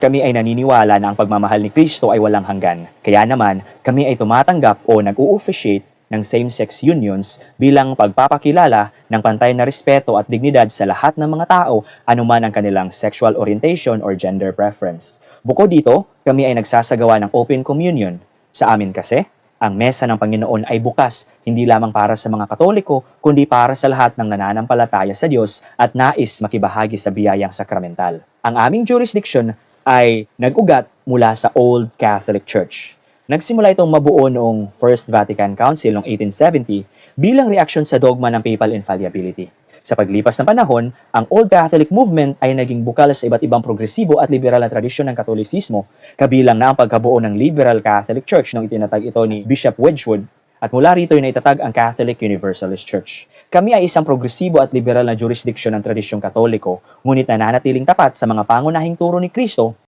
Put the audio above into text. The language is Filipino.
Kami ay naniniwala na ang pagmamahal ni Kristo ay walang hanggan. Kaya naman, kami ay tumatanggap o nag-o-officiate ng same-sex unions bilang pagpapakilala ng pantay na respeto at dignidad sa lahat ng mga tao anuman ang kanilang sexual orientation or gender preference. Bukod dito, kami ay nagsasagawa ng open communion. Sa amin kasi, ang mesa ng Panginoon ay bukas, hindi lamang para sa mga Katoliko, kundi para sa lahat ng nananampalataya sa Diyos at nais makibahagi sa biyayang sakramental. Ang aming jurisdiction ay nag-ugat mula sa Old Catholic Church. Nagsimula itong mabuo noong First Vatican Council noong 1870 bilang reaksyon sa dogma ng papal infallibility. Sa paglipas ng panahon, ang Old Catholic Movement ay naging bukal sa iba't ibang progresibo at liberal na tradisyon ng Katolisismo, kabilang na ang pagkabuo ng Liberal Catholic Church nung itinatag ito ni Bishop Wedgwood, at mula rito ay naitatag ang Catholic Universalist Church. Kami ay isang progresibo at liberal na jurisdiksyon ng tradisyong Katoliko, ngunit nananatiling tapat sa mga pangunahing turo ni Kristo